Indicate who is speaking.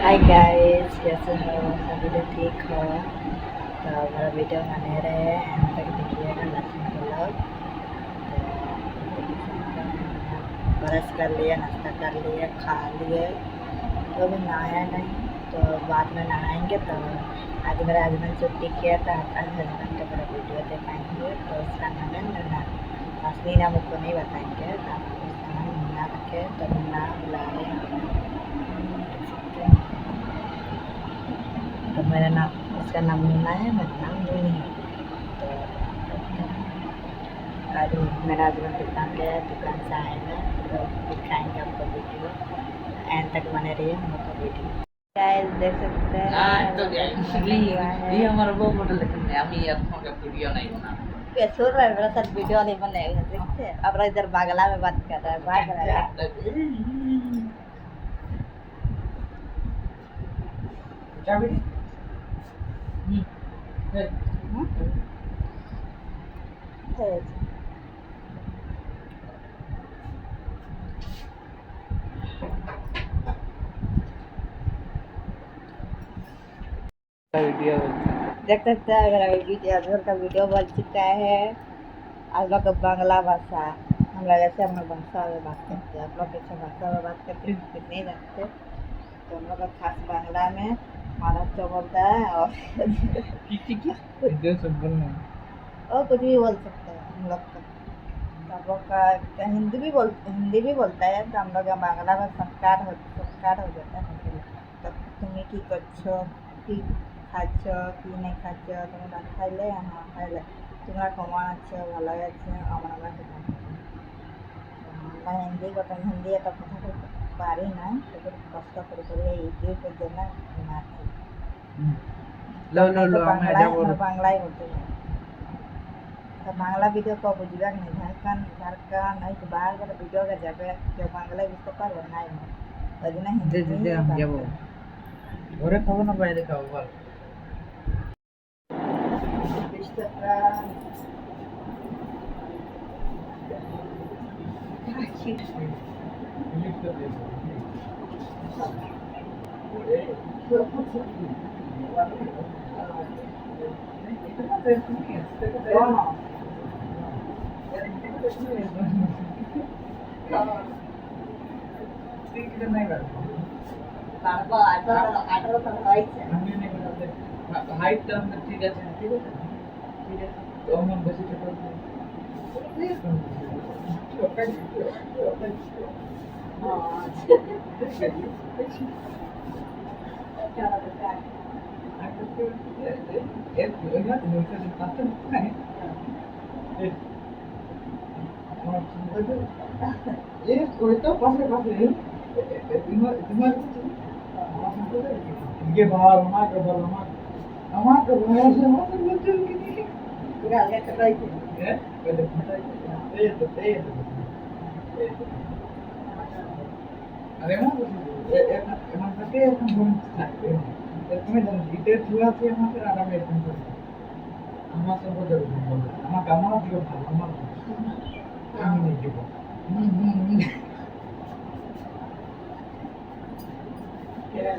Speaker 1: Hi guys, कैसे हो? सभी लोग ठीक हो? तो हमारा वीडियो बने रहे एंड तक देखिएगा लक्ष्मी ब्लॉग। तो ब्रश कर लिए, नाश्ता कर लिए, खा लिए, तो अभी नहाया नहीं, तो बाद में नहाएंगे। तो आज मेरा हस्बैंड छुट्टी किया था, आज हस्बैंड का मेरा वीडियो दिखाएंगे। तो उसका नाम है मुन्ना, असली नाम उसको नहीं बताएंगे। तो उसका नाम मुन्ना रखे, तो मुन्ना बुला रहे हैं। तो मेरा नाम, उसका नाम मुन्ना है, मेरा नाम मुन्नी है। तो आज मेरा हस्बैंड दुकान गया है, दुकान से आएगा तो दिखाएंगे आपको वीडियो। एंड तक बने रहिए हम लोग का वीडियो। गाइस देख सकते हैं
Speaker 2: तो ये हमारा वो मॉडल लेकिन আমি এখন का वीडियो नहीं बना
Speaker 1: सुन रहे मेरे साथ वीडियो नहीं बनेगा, देखते अब इधर बांग्ला में बात कर रहा है, भाग रहा है।
Speaker 2: क्या बेटी वीडियो
Speaker 1: देख सकते हैं मेरा वीडियो का वीडियो बन चुका है। आप लोग का बांग्ला भाषा, हम लोग ऐसे हम लोग भाषा में बात करते हैं, आप लोग कैसे भाषा में बात करते हैं फिर नहीं जानते। तो हम लोग का खास बांग्ला में महाराष्ट्र बोलता है और कुछ भी बोल सकते हैं हम लोग का। तो हम लोग का हिंदी भी बोलता है, तो हम लोग का बांग्ला में संस्कार हो जाता है। तो तुम्हें की कच्छो की खाচ্ছ কি नहीं खाচ্ছ, তুমি ভাত খাইলে? হ্যাঁ খাইলে। তোমরা কেমন আছো? ভালো আছো? আমরা হিন্দি কথা, হিন্দি একটা কথা বলতে পারি না, একটু কষ্ট করে ইউটিউবের জন্য বাংলায় বলতে পারি। তো বাংলা ভিডিও কেউ বুঝবে না, ঝাড়খণ্ড এই তো বারবার ভিডিও যাবে, কেউ বাংলায় বুঝতে পারবে না, ওই জন্য হিন্দি
Speaker 2: যাবো ঘরে খাবো না বাইরে খাবো বল
Speaker 1: 20 টাকা।
Speaker 2: हाइट ठीक है ठीक है तो हम बेसी 이게 바로 আমাকে বয়স আমাকে বলতে কি
Speaker 1: গালে কাটাইছে
Speaker 2: হ্যাঁ আরে মা এমন থাকে এখন ঘুম থাকে তুমি জানো গিটে চুলা আছে আমাকে আরামে এরকম করে আমার সঙ্গে যাবে আমাকে আমার দিকে ভালো আমার আমি নেই দেবো Yeah.